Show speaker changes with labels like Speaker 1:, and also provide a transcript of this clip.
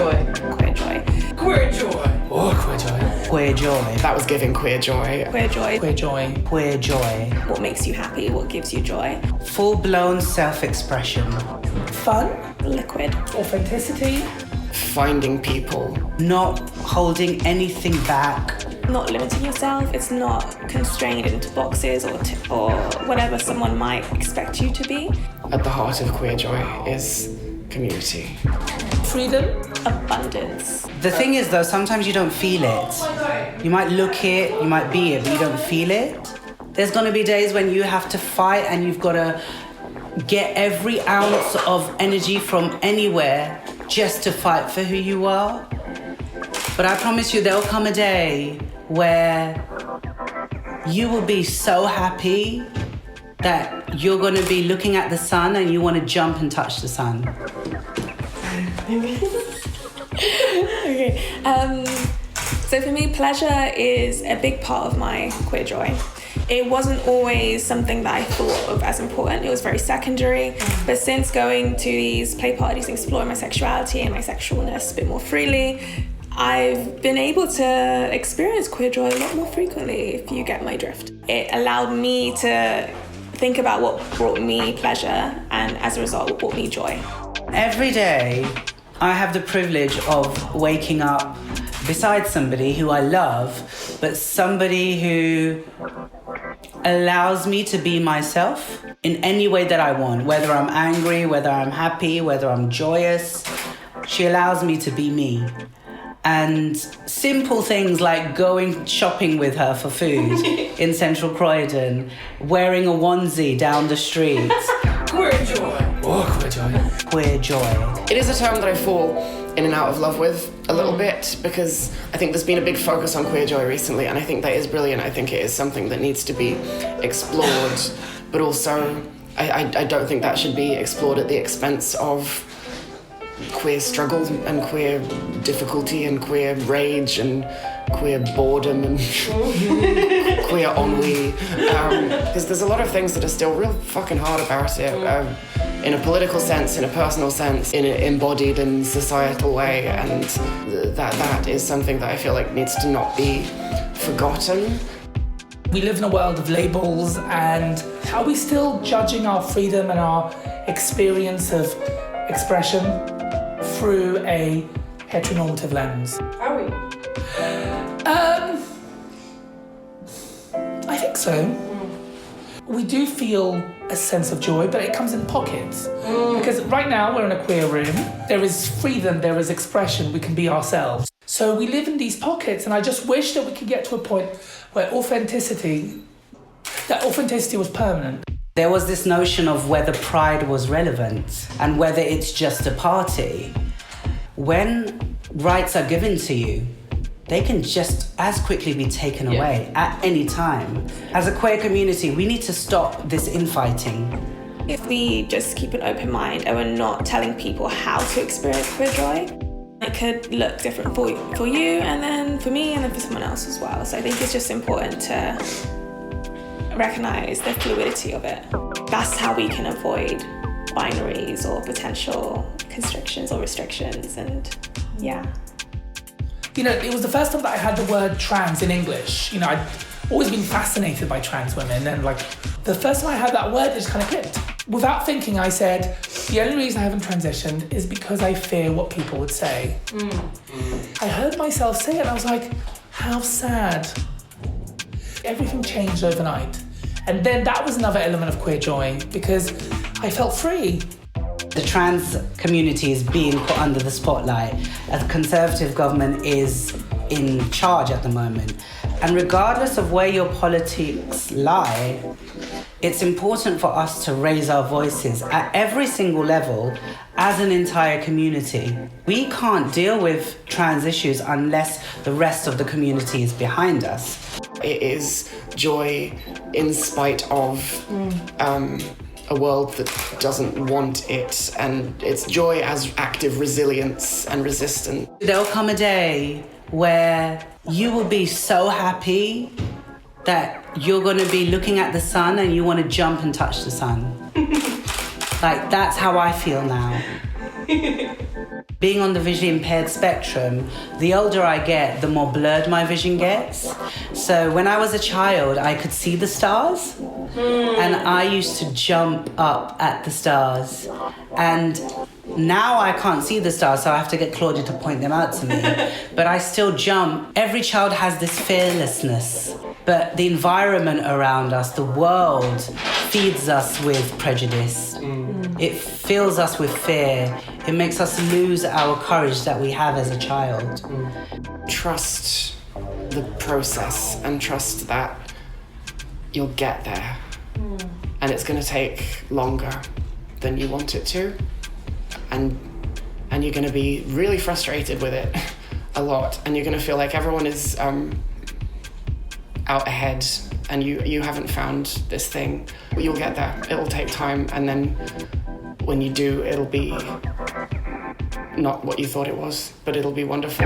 Speaker 1: joy.
Speaker 2: Queer joy.
Speaker 1: Queer joy.
Speaker 3: Oh, queer joy.
Speaker 4: Queer joy.
Speaker 3: That was giving queer joy.
Speaker 2: Queer joy.
Speaker 3: Queer joy.
Speaker 4: Queer joy.
Speaker 2: What makes you happy? What gives you joy?
Speaker 4: Full-blown self-expression.
Speaker 3: Fun.
Speaker 2: Liquid.
Speaker 3: Authenticity.
Speaker 1: Finding people.
Speaker 4: Not holding anything back.
Speaker 2: Not limiting yourself. It's not constrained into boxes or whatever someone might expect you to be.
Speaker 1: At the heart of queer joy is community.
Speaker 3: Freedom.
Speaker 2: Abundance.
Speaker 4: The thing is though, sometimes you don't feel it. You might look it, you might be it, but you don't feel it. There's gonna be days when you have to fight and you've gotta get every ounce of energy from anywhere just to fight for who you are. But I promise you, there'll come a day where you will be so happy that you're gonna be looking at the sun and you wanna jump and touch the sun.
Speaker 2: Okay. So for me, pleasure is a big part of my queer joy. It wasn't always something that I thought of as important. It was very secondary. But since going to these play parties and exploring my sexuality and my sexualness a bit more freely, I've been able to experience queer joy a lot more frequently, if you get my drift. It allowed me to think about what brought me pleasure and as a result, what brought me joy.
Speaker 4: Every day, I have the privilege of waking up beside somebody who I love, but somebody who allows me to be myself in any way that I want, whether I'm angry, whether I'm happy, whether I'm joyous. She allows me to be me. And simple things like going shopping with her for food in central Croydon, wearing a onesie down the street.
Speaker 1: Queer joy.
Speaker 3: Oh, queer joy.
Speaker 4: Queer joy.
Speaker 1: It is a term that I fall in and out of love with a little bit because I think there's been a big focus on queer joy recently, and I think that is brilliant. I think it is something that needs to be explored, but also I don't think that should be explored at the expense of queer struggle and queer difficulty and queer rage and queer boredom and queer ennui. Because there's a lot of things that are still real fucking hard about it. In a political sense, in a personal sense, in an embodied and societal way, and that is something that I feel like needs to not be forgotten.
Speaker 3: We live in a world of labels, and are we still judging our freedom and our experience of expression through a heteronormative lens?
Speaker 1: Are we?
Speaker 3: I think so. We do feel a sense of joy, but it comes in pockets. Because right now we're in a queer room. There is freedom, there is expression, we can be ourselves. So we live in these pockets, and I just wish that we could get to a point where authenticity was permanent.
Speaker 4: There was this notion of whether pride was relevant and whether it's just a party. When rights are given to you, they can just as quickly be taken away at any time. As a queer community, we need to stop this infighting.
Speaker 2: If we just keep an open mind and we're not telling people how to experience queer joy, it could look different for you and then for me and then for someone else as well. So I think it's just important to recognize the fluidity of it. That's how we can avoid binaries or potential constrictions or restrictions, and yeah.
Speaker 3: You know, it was the first time that I had the word trans in English. You know, I'd always been fascinated by trans women, and like, the first time I had that word, it just kind of clicked. Without thinking, I said, the only reason I haven't transitioned is because I fear what people would say. I heard myself say it, and I was like, how sad. Everything changed overnight. And then that was another element of queer joy, because I felt free.
Speaker 4: The trans community is being put under the spotlight. A conservative government is in charge at the moment. And regardless of where your politics lie, it's important for us to raise our voices at every single level as an entire community. We can't deal with trans issues unless the rest of the community is behind us.
Speaker 1: It is joy in spite of a world that doesn't want it, and it's joy as active resilience and resistance.
Speaker 4: There'll come a day where you will be so happy that you're going to be looking at the sun and you want to jump and touch the sun. Like, that's how I feel now. being on the visually impaired spectrum, the older I get, the more blurred my vision gets. So when I was a child, I could see the stars, and I used to jump up at the stars. And now I can't see the stars, so I have to get Claudia to point them out to me. But I still jump. Every child has this fearlessness. But the environment around us, the world, feeds us with prejudice. It fills us with fear. It makes us lose our courage that we have as a child.
Speaker 1: Trust the process and trust that you'll get there. And it's going to take longer than you want it to. And you're going to be really frustrated with it a lot. And you're going to feel like everyone is out ahead and you haven't found this thing. You'll get there. It'll take time. And then when you do, it'll be not what you thought it was, but it'll be wonderful.